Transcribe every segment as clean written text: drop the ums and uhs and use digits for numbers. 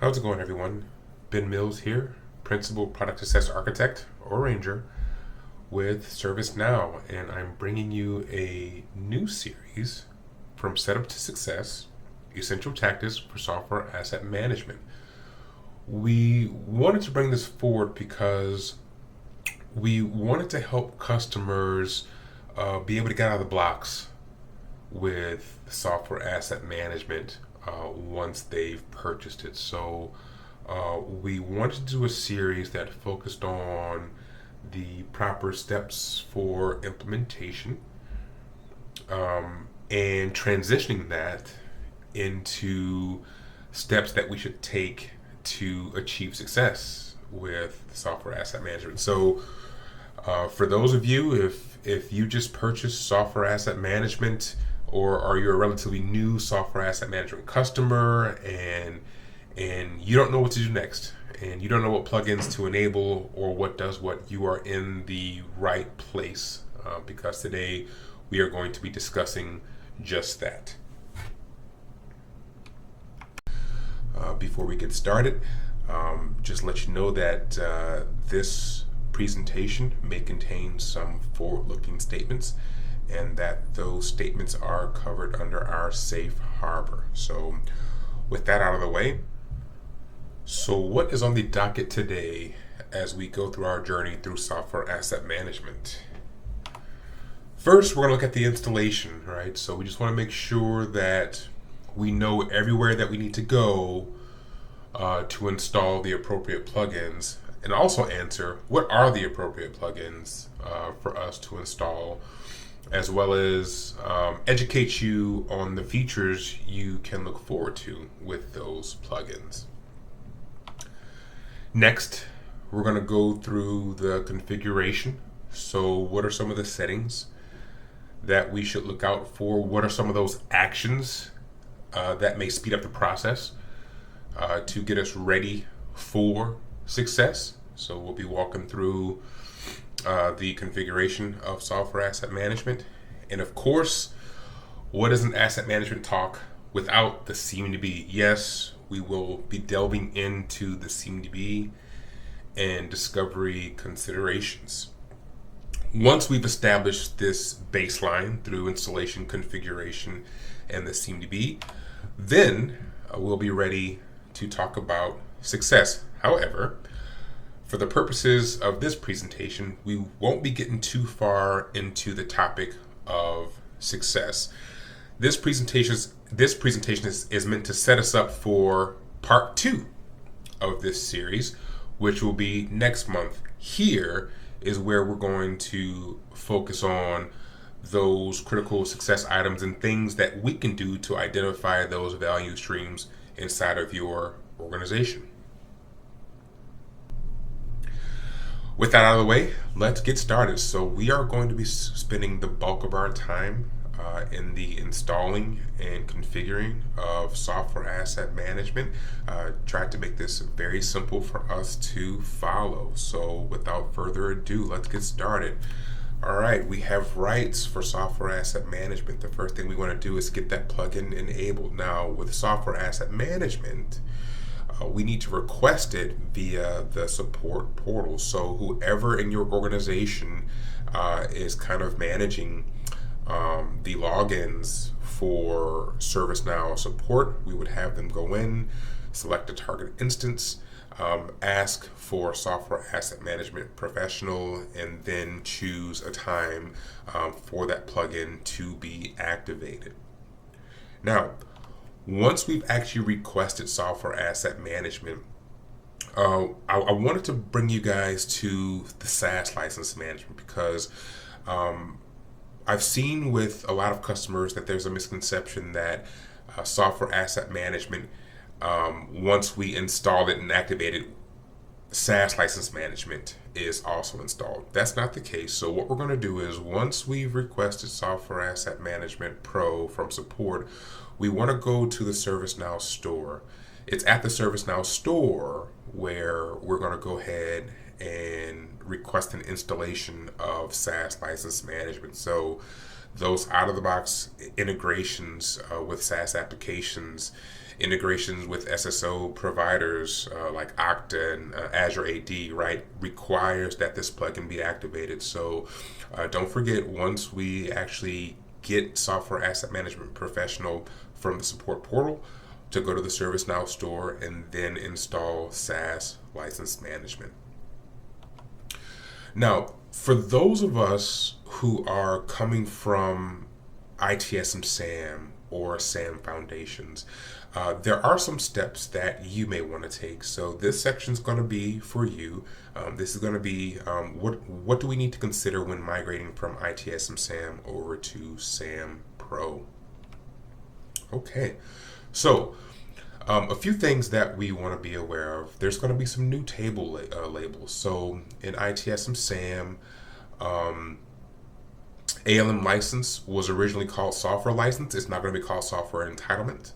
How's it going, everyone? Ben Mills here, Principal Product Success Architect or Ranger with ServiceNow, and I'm bringing you a new series from Setup to Success, Essential Tactics for Software Asset Management. We wanted to bring this forward because we wanted to help customers be able to get out of the blocks with software asset management once they've purchased it. So we wanted to do a series that focused on the proper steps for implementation and transitioning that into steps that we should take to achieve success with software asset management. So for those of you, if you just purchased software asset management, or are you a relatively new software asset management customer and you don't know what to do next, and you don't know what plugins to enable or what does what, you are in the right place because today we are going to be discussing just that. Before we get started, just let you know that this presentation may contain some forward-looking statements, and that those statements are covered under our safe harbor. So with that out of the way, so what is on the docket today as we go through our journey through software asset management? First, we're going to look at the installation, right? So we just want to make sure that we know everywhere that we need to go to install the appropriate plugins, and also answer what are the appropriate plugins for us to install, as well as educate you on the features you can look forward to with those plugins. Next, we're going to go through the configuration. So what are some of the settings that we should look out for? What are some of those actions that may speed up the process to get us ready for success? So we'll be walking through the configuration of software asset management. And of course, what is an asset management talk without the CMDB? Yes, we will be delving into the CMDB and discovery considerations. Once we've established this baseline through installation, configuration, and the CMDB, then we'll be ready to talk about success. However, for the purposes of this presentation, we won't be getting too far into the topic of success. This presentation is meant to set us up for part 2 of this series, which will be next month. Here is where we're going to focus on those critical success items and things that we can do to identify those value streams inside of your organization. With that out of the way, let's get started. So we are going to be spending the bulk of our time in the installing and configuring of software asset management. Tried to make this very simple for us to follow. So without further ado, let's get started. All right, we have rights for software asset management. The first thing we want to do is get that plugin enabled. Now, with software asset management, we need to request it via the support portal. So whoever in your organization is kind of managing the logins for ServiceNow support, we would have them go in, select a target instance, ask for software asset management professional, and then choose a time for that plugin to be activated. Now, once we've actually requested software asset management, I wanted to bring you guys to the SaaS license management, because I've seen with a lot of customers that there's a misconception that software asset management, once we install it and activate it, SaaS license management is also installed. That's not the case. So what we're going to do is, once we've requested software asset management pro from support, we want to go to the ServiceNow store. It's at the ServiceNow store where we're going to go ahead and request an installation of SaaS license management. So those out-of-the-box integrations with SaaS applications Integrations with SSO providers like Okta and Azure AD, right, requires that this plugin be activated. So don't forget, once we actually get Software Asset Management Professional from the support portal, to go to the ServiceNow store and then install SaaS license management. Now, for those of us who are coming from ITSM SAM or SAM foundations, there are some steps that you may want to take. So this section is going to be for you. This is going to be what do we need to consider when migrating from ITSM SAM over to SAM Pro. Okay, so a few things that we want to be aware of. There's going to be some new table labels. So in ITSM SAM, ALM license was originally called software license. It's not going to be called software entitlement.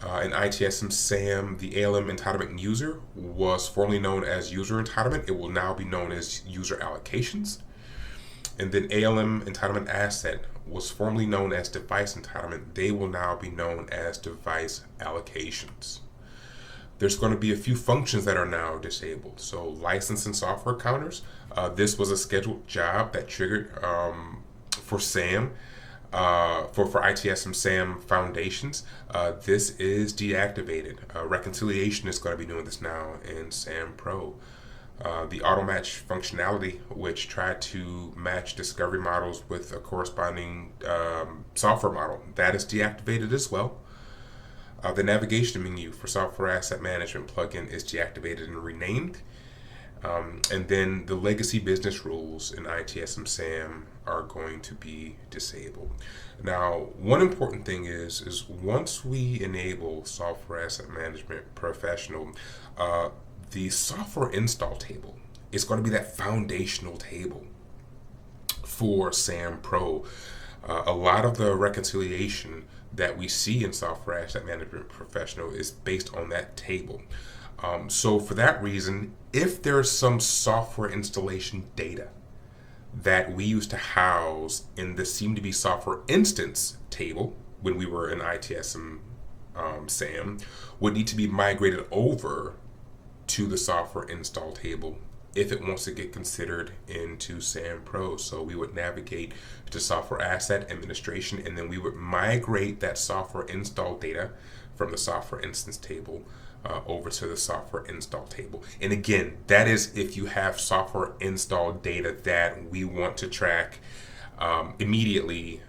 In ITSM SAM, the ALM entitlement user was formerly known as user entitlement. It will now be known as user allocations. And then ALM entitlement asset was formerly known as device entitlement. They will now be known as device allocations. There's going to be a few functions that are now disabled. So license and software counters. This was a scheduled job that triggered for SAM, for ITSM SAM foundations. This is deactivated. Reconciliation is going to be doing this now in SAM Pro. The auto match functionality, which tried to match discovery models with a corresponding software model, that is deactivated as well. The navigation menu for Software Asset Management plugin is deactivated and renamed. And then the legacy business rules in ITSM SAM are going to be disabled. Now, one important thing is once we enable Software Asset Management Professional, the software install table is going to be that foundational table for SAM Pro. A lot of the reconciliation that we see in Software Asset Management Professional is based on that table. So for that reason, if there's some software installation data that we used to house in the CMDB software instance table when we were in ITSM SAM, would need to be migrated over to the software install table if it wants to get considered into SAM Pro. So we would navigate to Software Asset Administration, and then we would migrate that software install data from the software instance table over to the software install table. And again, that is if you have software install data that we want to track immediately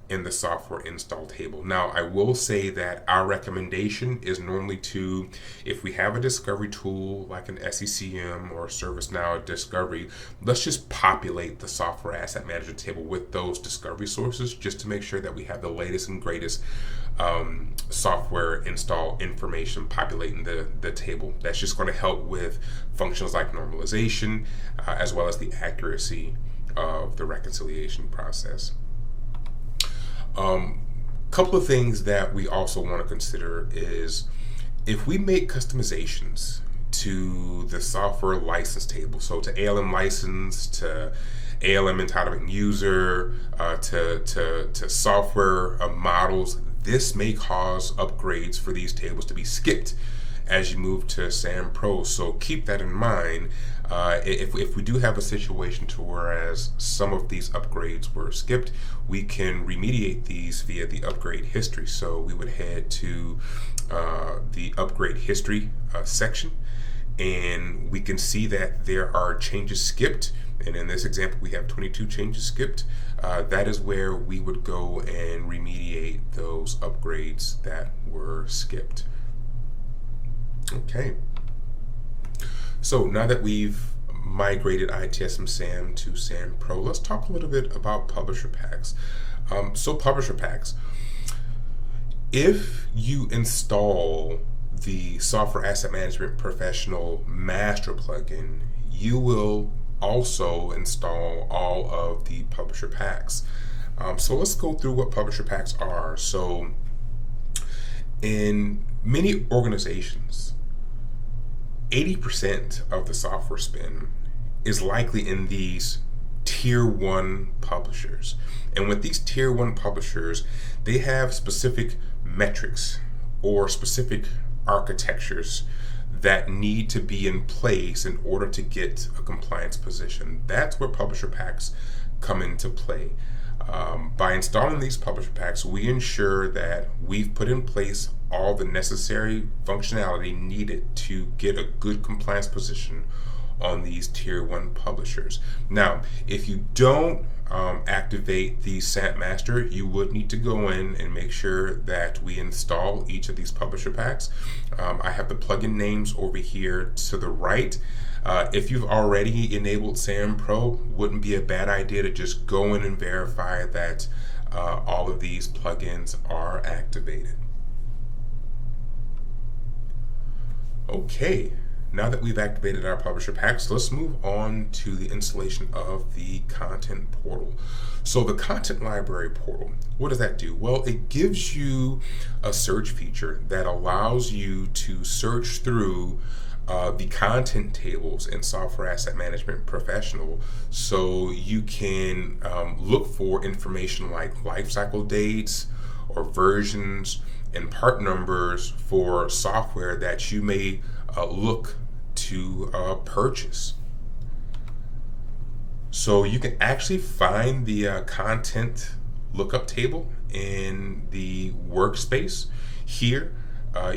in the software install table. Now, I will say that our recommendation is normally to, if we have a discovery tool like an SECM or ServiceNow Discovery, let's just populate the software asset management table with those discovery sources just to make sure that we have the latest and greatest software install information populating the table. That's just going to help with functions like normalization as well as the accuracy of the reconciliation process. Couple of things that we also want to consider is if we make customizations to the software license table, so to ALM license, to ALM entitlement user, to software models, this may cause upgrades for these tables to be skipped as you move to SAM Pro. So keep that in mind. If we do have a situation to whereas some of these upgrades were skipped, we can remediate these via the upgrade history. So we would head to the upgrade history section, and we can see that there are changes skipped. And in this example, we have 22 changes skipped. That is where we would go and remediate those upgrades that were skipped. Okay. So now that we've migrated ITSM SAM to SAM Pro, let's talk a little bit about publisher packs. So publisher packs, if you install the Software Asset Management Professional Master plugin, you will also install all of the publisher packs. So let's go through what publisher packs are. So in many organizations, 80% of the software spend is likely in these tier 1 publishers. And with these tier 1 publishers, they have specific metrics or specific architectures that need to be in place in order to get a compliance position. That's where publisher packs come into play. By installing these publisher packs, we ensure that we've put in place all the necessary functionality needed to get a good compliance position on these tier 1 publishers. Now, if you don't activate the SAP master, you would need to go in and make sure that we install each of these publisher packs. I have the plugin names over here to the right. If you've already enabled SAM Pro, wouldn't be a bad idea to just go in and verify that all of these plugins are activated. Okay, now that we've activated our publisher packs, let's move on to the installation of the content portal. So the content library portal, what does that do? Well, it gives you a search feature that allows you to search through the content tables in Software Asset Management Professional, so you can look for information like lifecycle dates or versions and part numbers for software that you may look to purchase. So you can actually find the content lookup table in the Workspace. Here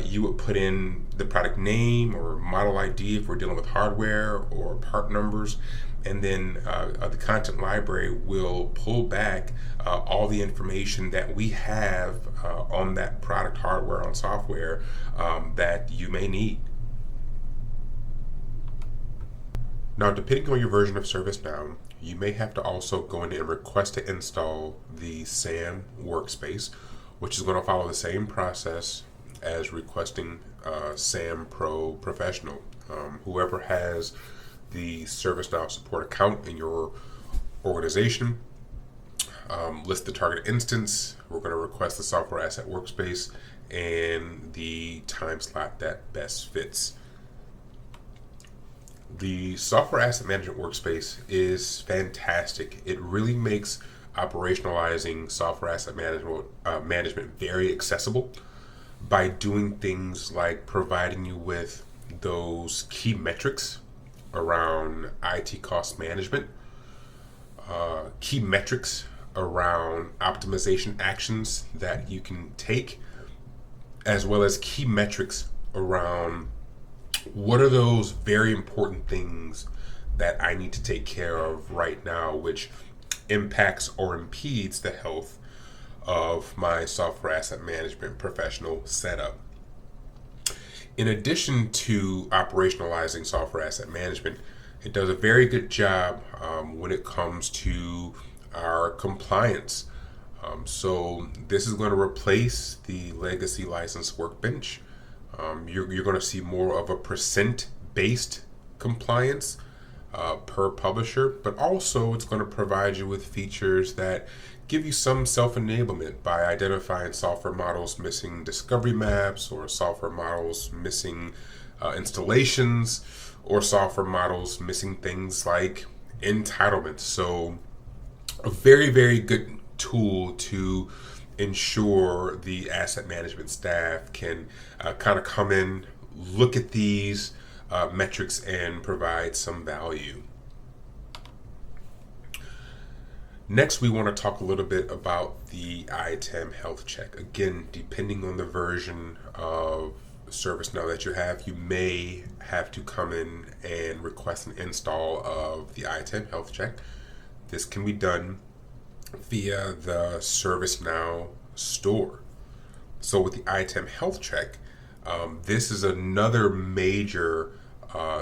you would put in the product name or model ID if we're dealing with hardware or part numbers, and then the content library will pull back all the information that we have on that product, hardware, on software that you may need. Now, depending on your version of ServiceNow, you may have to also go in and request to install the SAM Workspace, which is going to follow the same process as requesting SAM Pro Professional. Whoever has the ServiceNow support account in your organization, list the target instance. We're going to request the Software Asset Workspace and the time slot that best fits. The Software Asset Management Workspace is fantastic. It really makes operationalizing software asset management very accessible by doing things like providing you with those key metrics around IT cost management, key metrics around optimization actions that you can take, as well as key metrics around what are those very important things that I need to take care of right now, which impacts or impedes the health of my software asset management professional setup. In addition to operationalizing software asset management, it does a very good job when it comes to our compliance. So this is going to replace the legacy license workbench. You're going to see more of a percent-based compliance per publisher, but also it's going to provide you with features that give you some self-enablement by identifying software models missing discovery maps, or software models missing installations, or software models missing things like entitlements. So a very, very good tool to ensure the asset management staff can kind of come in, look at these metrics, and provide some value. Next, we want to talk a little bit about the ITAM health check. Again, depending on the version of ServiceNow that you have, you may have to come in and request an install of the ITAM health check. This can be done via the ServiceNow store. So with the ITAM health check, this is another major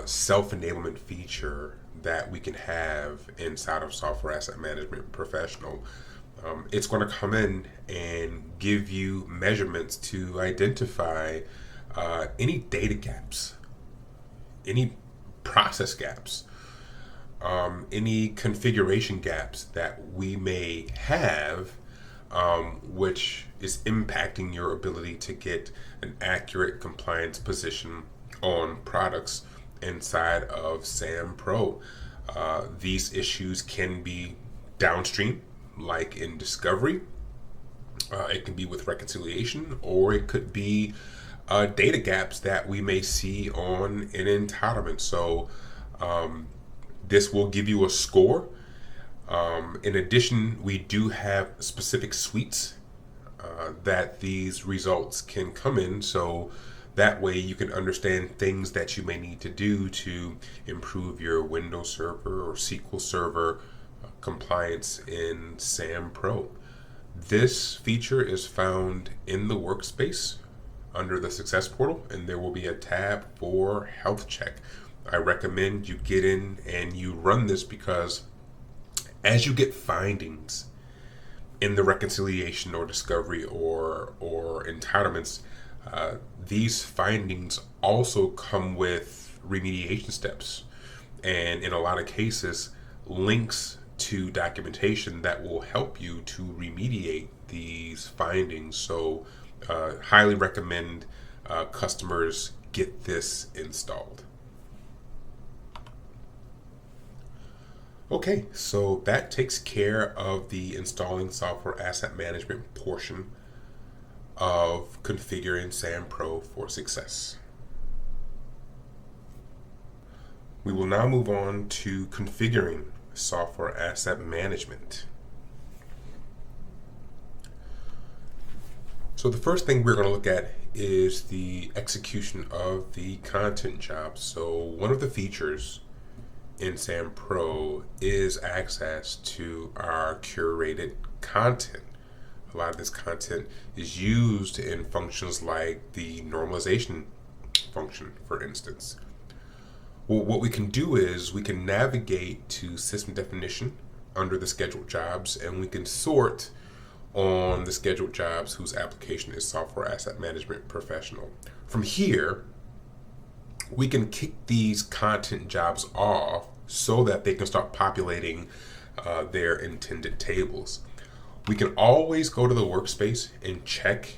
self-enablement feature that we can have inside of Software Asset Management Professional. It's going to come in and give you measurements to identify any data gaps, any process gaps, any configuration gaps that we may have, which is impacting your ability to get an accurate compliance position on products inside of SAM Pro. These issues can be downstream, like in discovery, It can be with reconciliation, or it could be data gaps that we may see on an entitlement. So this will give you a score. In addition, we do have specific suites that these results can come in. So that way you can understand things that you may need to do to improve your Windows Server or SQL Server compliance in SAM Pro. This feature is found in the Workspace under the Success Portal, and there will be a tab for Health Check. I recommend you get in and you run this, because as you get findings in the reconciliation or discovery or entitlements, these findings also come with remediation steps, and in a lot of cases, links to documentation that will help you to remediate these findings. So highly recommend customers get this installed. Okay, so that takes care of the installing software asset management portion of configuring SAM Pro for success. We will now move on to configuring software asset management. So the first thing we're going to look at is the execution of the content job. So one of the features in SAM Pro is access to our curated content. A lot of this content is used in functions like the normalization function, for instance. Well, what we can do is we can navigate to system definition under the scheduled jobs, and we can sort on the scheduled jobs whose application is software asset management professional. From here, we can kick these content jobs off so that they can start populating their intended tables. We can always go to the workspace and check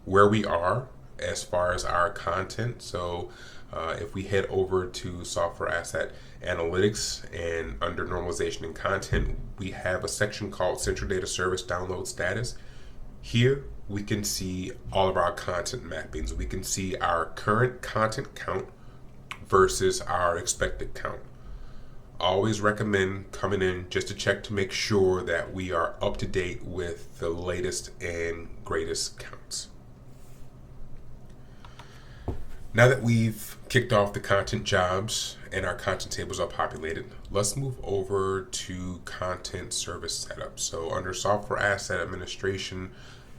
where we are as far as our content. So if we head over to software asset analytics, and under normalization and content, we have a section called central data service download status. Here we can see all of our content mappings. We can see our current content count versus our expected count. Always recommend coming in just to check to make sure that we are up to date with the latest and greatest counts. Now that we've kicked off the content jobs and our content tables are populated, let's move over to content service setup. So under software asset administration,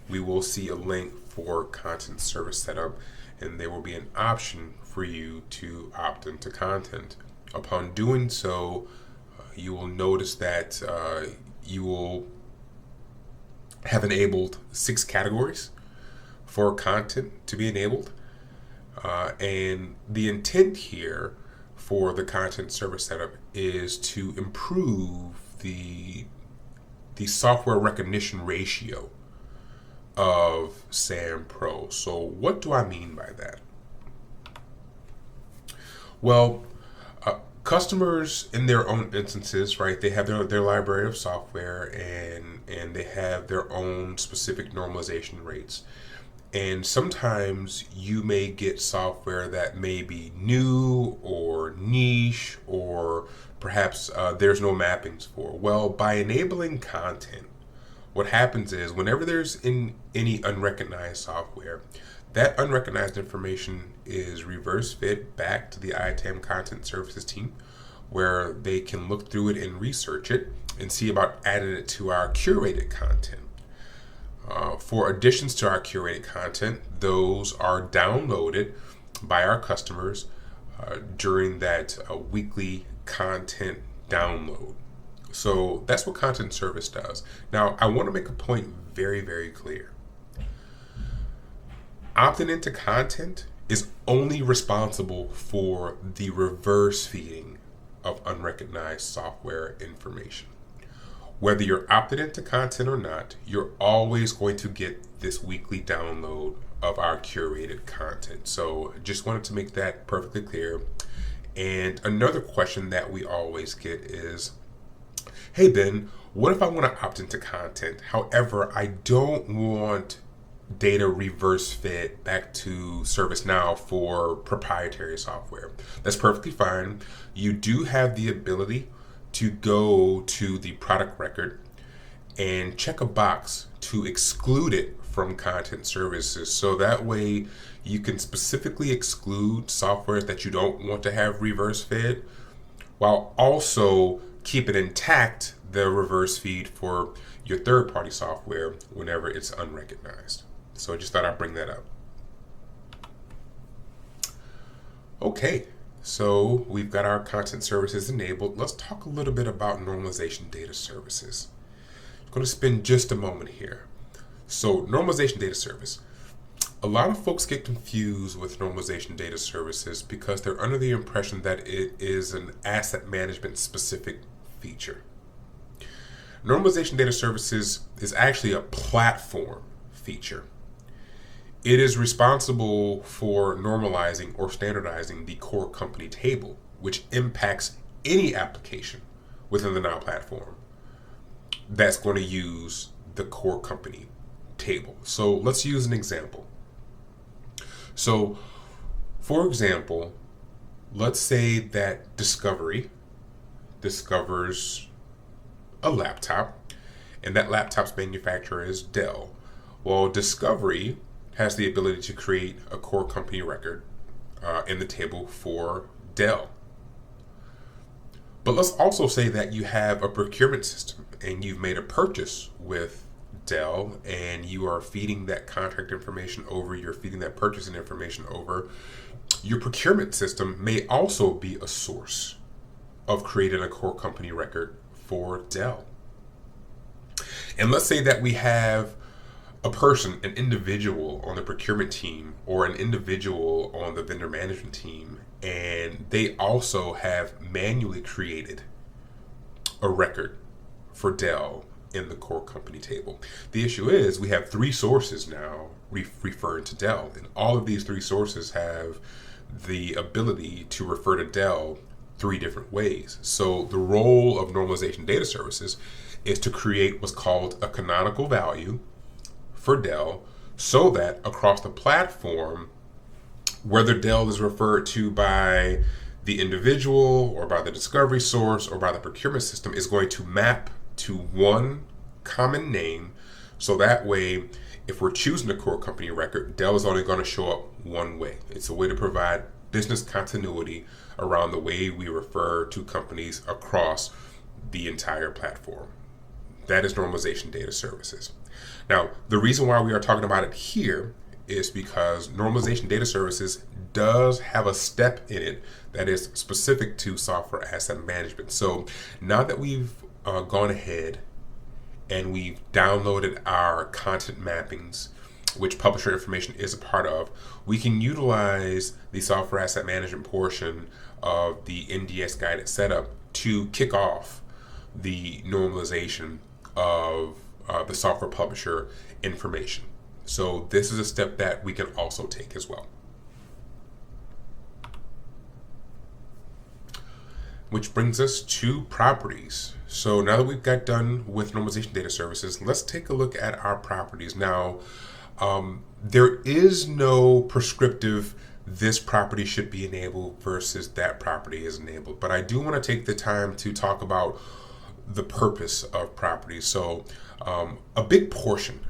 we will see a link for content service setup, and there will be an option for you to opt into content. Upon doing so, you will notice that you will have enabled 6 categories for content to be enabled. And the intent here for the content service setup is to improve the software recognition ratio of SAM Pro. So what do I mean by that? Well, customers in their own instances, right? They have their library of software, and they have their own specific normalization rates. And sometimes you may get software that may be new or niche, or perhaps there's no mappings for. Well, by enabling content, what happens is whenever there's any unrecognized software, that unrecognized information is reverse fed back to the ITAM content services team, where they can look through it and research it and see about adding it to our curated content. For additions to our curated content, those are downloaded by our customers during that weekly content download. So that's what content service does. Now, I want to make a point very, very clear. Opting into content is only responsible for the reverse feeding of unrecognized software information. Whether you're opted into content or not, you're always going to get this weekly download of our curated content. So just wanted to make that perfectly clear. And another question that we always get is, Hey Ben, what if I want to opt into content? However, I don't want data reverse fed back to ServiceNow for proprietary software. That's perfectly fine. You do have the ability to go to the product record and check a box to exclude it from content services. So that way you can specifically exclude software that you don't want to have reverse fed while also keep it intact, the reverse feed for your third party software whenever it's unrecognized. So I just thought I'd bring that up. Okay, so we've got our content services enabled. Let's talk a little bit about normalization data services. I'm going to spend just a moment here. So normalization data service. A lot of folks get confused with normalization data services because they're under the impression that it is an asset management specific feature. Normalization data services is actually a platform feature. It is responsible for normalizing or standardizing the core company table, which impacts any application within the Now platform that's going to use the core company table. So let's use an example. So, for example, let's say that Discovery discovers a laptop, and that laptop's manufacturer is Dell. Well, Discovery has the ability to create a core company record in the table for Dell. But let's also say that you have a procurement system and you've made a purchase with Dell and you are feeding that contract information over, you're feeding that purchasing information over. Your procurement system may also be a source of creating a core company record for Dell. And let's say that we have a person, an individual on the procurement team or an individual on the vendor management team, and they also have manually created a record for Dell in the core company table. The issue is we have three sources now referring to Dell, and all of these three sources have the ability to refer to Dell three different ways. So the role of normalization data services is to create what's called a canonical value for Dell so that across the platform, whether Dell is referred to by the individual or by the discovery source or by the procurement system, is going to map to one common name. So that way, if we're choosing a core company record, Dell is only going to show up one way. It's a way to provide business continuity around the way we refer to companies across the entire platform. That is normalization data services. Now, the reason why we are talking about it here is because normalization data services does have a step in it that is specific to software asset management. So now that we've gone ahead and we've downloaded our content mappings, which publisher information is a part of, we can utilize the software asset management portion of the NDS guided setup to kick off the normalization of the software publisher information. So this is a step that we can also take as well. Which brings us to properties. So now that we've got done with normalization data services, let's take a look at our properties. Now, there is no prescriptive this property should be enabled versus that property is enabled, but I do want to take the time to talk about the purpose of properties. So a big portion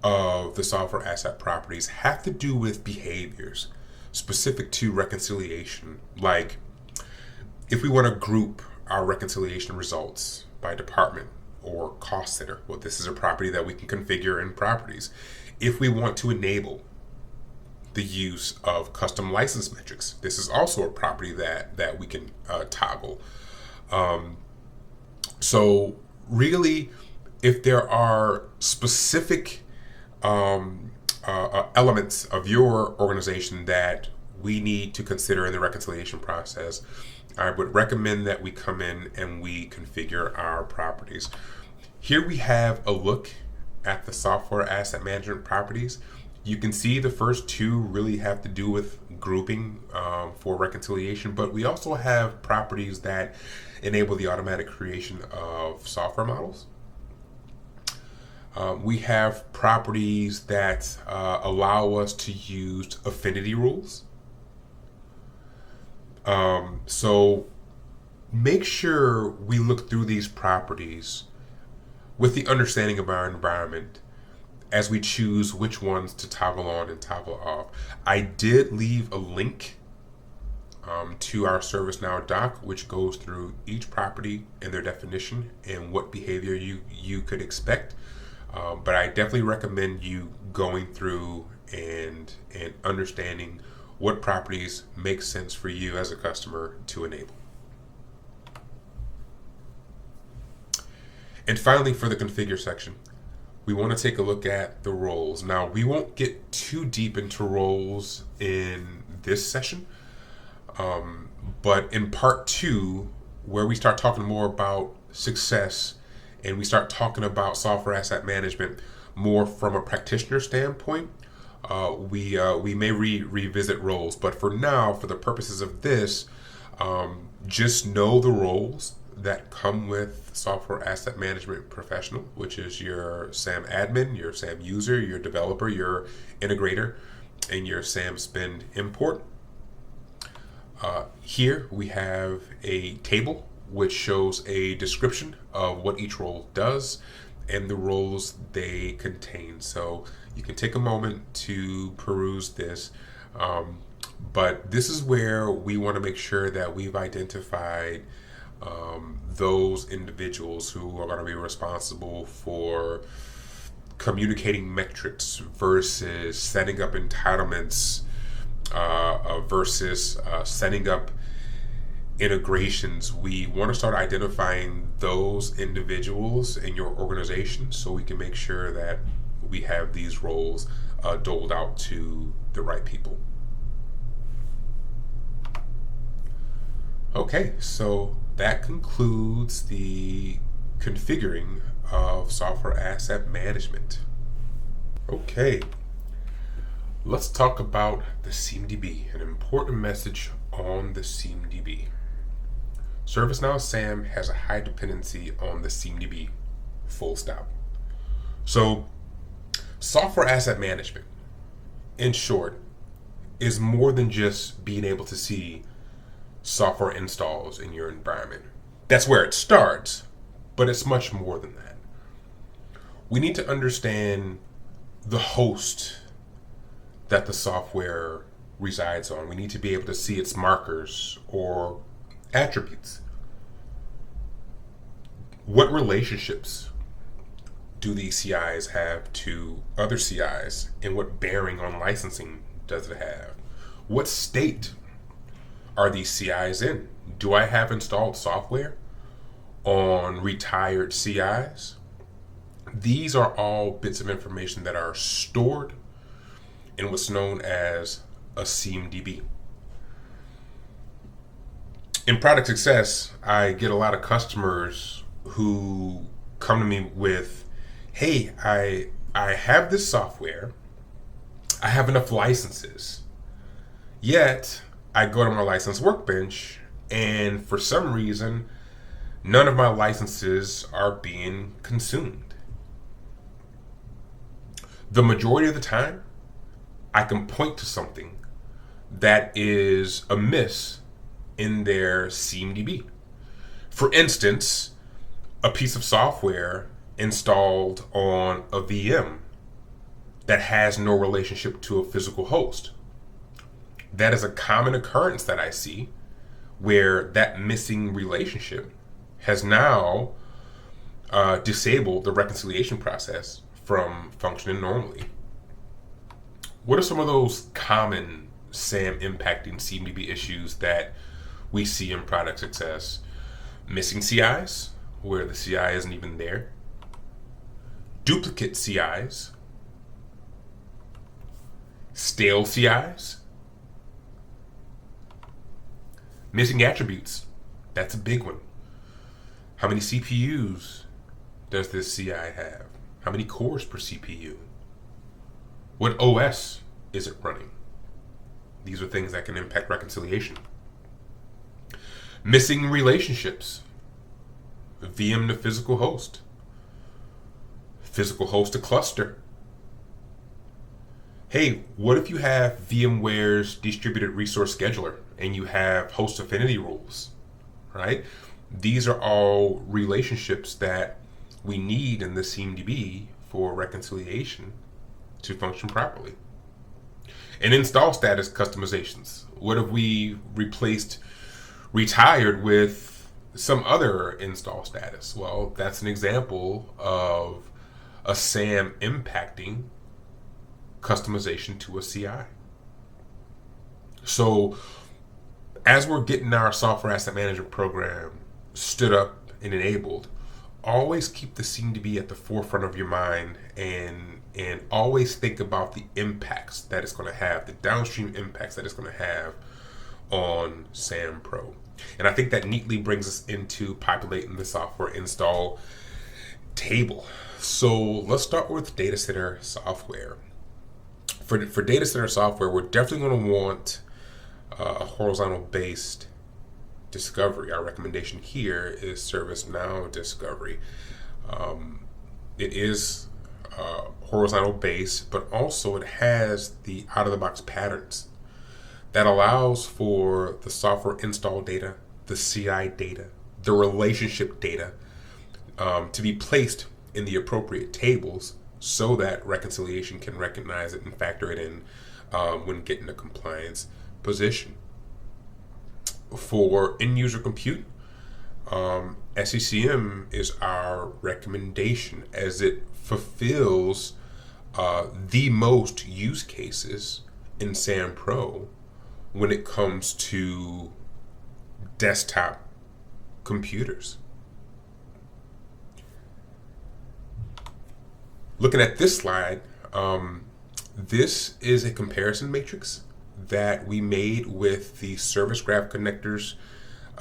of the software asset properties have to do with behaviors specific to reconciliation. Like if we want to group our reconciliation results by department or cost center, well, this is a property that we can configure in properties. If we want to enable the use of custom license metrics, this is also a property that we can toggle. So really, if there are specific elements of your organization that we need to consider in the reconciliation process, I would recommend that we come in and we configure our properties. Here we have a look at the software asset management properties. You can see the first two really have to do with grouping for reconciliation, but we also have properties that enable the automatic creation of software models. We have properties that allow us to use affinity rules. So make sure we look through these properties with the understanding of our environment as we choose which ones to toggle on and toggle off. I did leave a link to our ServiceNow doc, which goes through each property and their definition and what behavior you could expect. But I definitely recommend you going through and understanding what properties make sense for you as a customer to enable. And finally, for the configure section, we want to take a look at the roles. Now, we won't get too deep into roles in this session, but in part 2, where we start talking more about success and we start talking about software asset management more from a practitioner standpoint, we may revisit roles. But for now, for the purposes of this, just know the roles that come with software asset management professional, which is your SAM admin, your SAM user, your developer, your integrator, and your SAM spend import. Here we have a table which shows a description of what each role does and the roles they contain. So you can take a moment to peruse this, but this is where we want to make sure that we've identified those individuals who are going to be responsible for communicating metrics versus setting up entitlements versus setting up integrations. We want to start identifying those individuals in your organization so we can make sure that we have these roles doled out to the right people. Okay, so that concludes the configuring of software asset management. Okay, let's talk about the CMDB, an important message on the CMDB. ServiceNow SAM has a high dependency on the CMDB, full stop. So, software asset management, in short, is more than just being able to see software installs in your environment. That's where it starts, but it's much more than that. We need to understand the host that the software resides on. We need to be able to see its markers or attributes. What relationships do these CIs have to other CIs, and what bearing on licensing does it have? What state are these CIs in? Do I have installed software on retired CIs? These are all bits of information that are stored in what's known as a CMDB. In product success, I get a lot of customers who come to me with, hey, I have this software, I have enough licenses, yet I go to my license workbench and for some reason, none of my licenses are being consumed. The majority of the time, I can point to something that is amiss in their CMDB. For instance, a piece of software installed on a VM that has no relationship to a physical host. That is a common occurrence that I see, where that missing relationship has now disabled the reconciliation process from functioning normally. What are some of those common SAM impacting CMDB issues that we see in product success? Missing CIs, where the CI isn't even there. Duplicate CIs. Stale CIs. Missing attributes. That's a big one. How many CPUs does this CI have? How many cores per CPU? What OS is it running? These are things that can impact reconciliation. Missing relationships. VM to physical host. Physical host to cluster. Hey, what if you have VMware's distributed resource scheduler and you have host affinity rules, right? These are all relationships that we need in the CMDB for reconciliation to function properly. And install status customizations. What if we replaced retired with some other install status? Well, that's an example of a SAM impacting customization to a CI. So as we're getting our software asset management program stood up and enabled, always keep the CMDB at the forefront of your mind and always think about the impacts that it's going to have, the downstream impacts that it's going to have on SAM Pro. And I think that neatly brings us into populating the software install table. So let's start with data center software. For data center software, we're definitely going to want a horizontal based discovery. Our recommendation here is ServiceNow Discovery. It is horizontal based, but also it has the out of the box patterns that allows for the software install data, the CI data, the relationship data to be placed in the appropriate tables so that reconciliation can recognize it and factor it in when getting a compliance position. For end user compute, SCCM is our recommendation as it fulfills the most use cases in SAM Pro when it comes to desktop computers. Looking at this slide, this is a comparison matrix that we made with the service graph connectors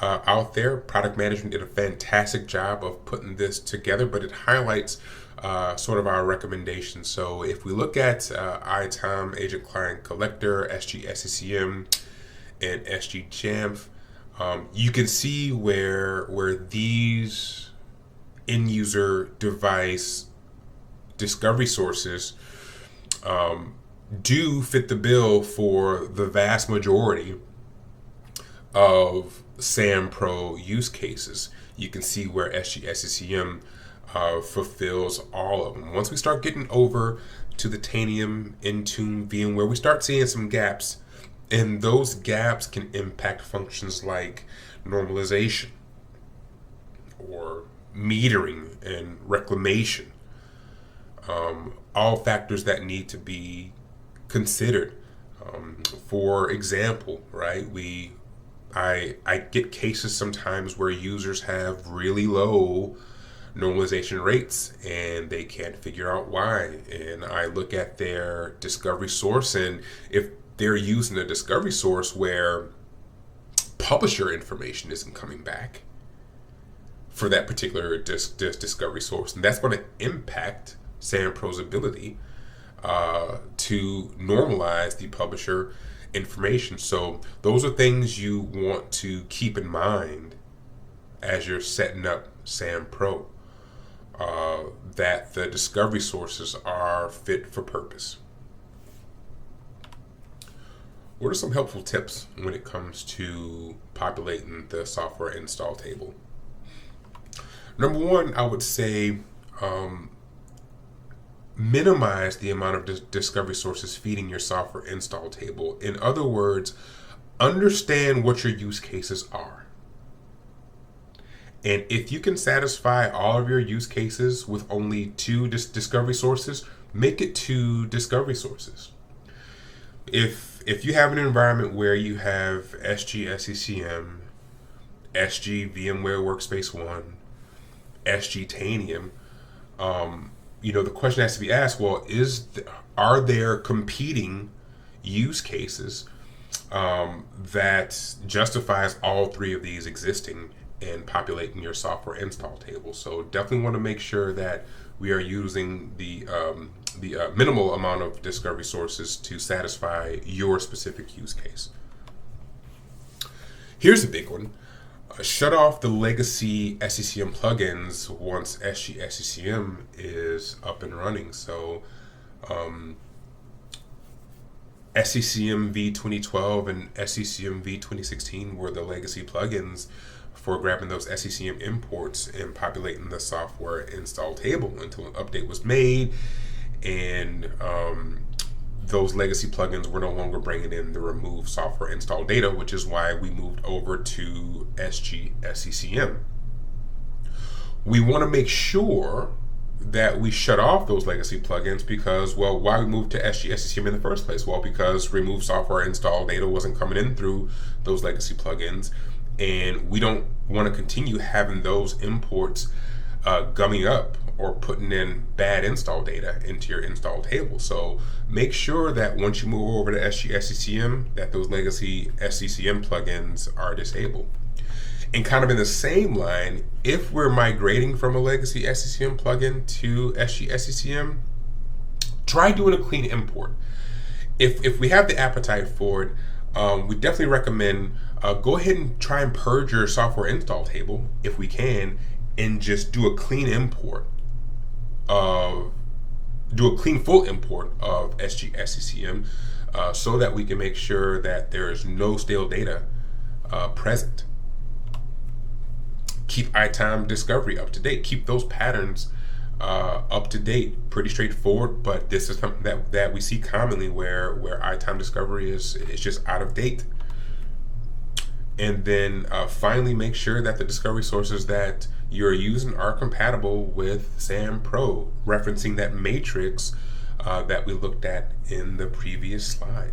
out there. Product management did a fantastic job of putting this together, but it highlights sort of our recommendations. So if we look at ITAM, Agent Client Collector, SG SCCM, and SG Jamf, you can see where these end user device discovery sources do fit the bill for the vast majority of SAM Pro use cases. You can see where SG fulfills all of them. Once we start getting over to the Tanium, Intune, VMware, we start seeing some gaps, and those gaps can impact functions like normalization or metering and reclamation. All factors that need to be considered. For example, right, I get cases sometimes where users have really low normalization rates and they can't figure out why. And I look at their discovery source, and if they're using a discovery source where publisher information isn't coming back for that particular discovery source, and that's going to impact SAM Pro's ability to normalize the publisher information. So those are things you want to keep in mind as you're setting up SAM Pro, that the discovery sources are fit for purpose. What are some helpful tips when it comes to populating the software install table? Number one, I would say minimize the amount of discovery sources feeding your software install table. In other words, understand what your use cases are. And if you can satisfy all of your use cases with only 2 discovery sources, make it 2 discovery sources. If you have an environment where you have SG SCCM, SG VMware Workspace 1, SG Tanium, the question has to be asked, well, are there competing use cases that justifies all 3 of these existing and populating your software install table? So definitely want to make sure that we are using the minimal amount of discovery sources to satisfy your specific use case. Here's a big one. Shut off the legacy SCCM plugins once SCCM is up and running. So SCCM v2012 and SCCM v2016 were the legacy plugins for grabbing those SCCM imports and populating the software install table until an update was made, and those legacy plugins were no longer bringing in the remove software install data, which is why we moved over to SCCM. We want to make sure that we shut off those legacy plugins because, well, why we moved to SCCM in the first place? Well, because remove software install data wasn't coming in through those legacy plugins, and we don't want to continue having those imports gumming up or putting in bad install data into your install table. So make sure that once you move over to SCCM, that those legacy SCCM plugins are disabled. And kind of in the same line, if we're migrating from a legacy SCCM plugin to SCCM, try doing a clean import. If we have the appetite for it, we definitely recommend go ahead and try and purge your software install table if we can, and just do a clean import full import of SCCM so that we can make sure that there is no stale data present. Keep ITAM discovery up to date. Keep those patterns up to date. Pretty straightforward, but this is something that we see commonly where ITAM discovery is just out of date. And then finally, make sure that the discovery sources that you're using are compatible with SAM Pro, referencing that matrix that we looked at in the previous slide.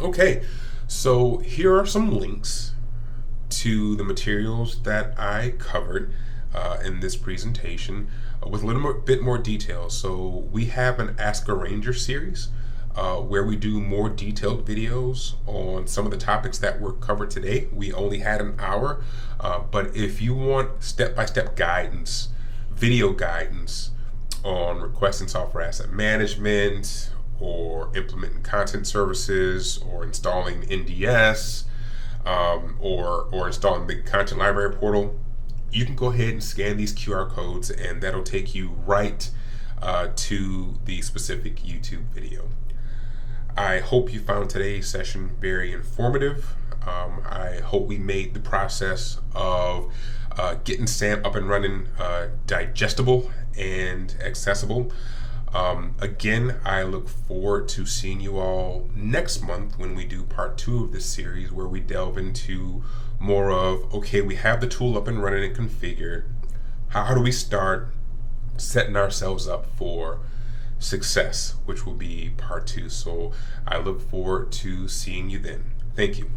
Okay, so here are some links to the materials that I covered in this presentation with a little bit more detail. So we have an Ask a Ranger series where we do more detailed videos on some of the topics that were covered today. We only had an hour, but if you want step-by-step guidance, video guidance on requesting software asset management, or implementing content services, or installing NDS, or installing the content library portal, you can go ahead and scan these QR codes, and that'll take you right to the specific YouTube video. I hope you found today's session very informative. I hope we made the process of getting SAM up and running digestible and accessible. Again, I look forward to seeing you all next month when we do part 2 of this series, where we delve into more of, okay, we have the tool up and running and configured. How do we start setting ourselves up for success, which will be part 2. So I look forward to seeing you then. Thank you.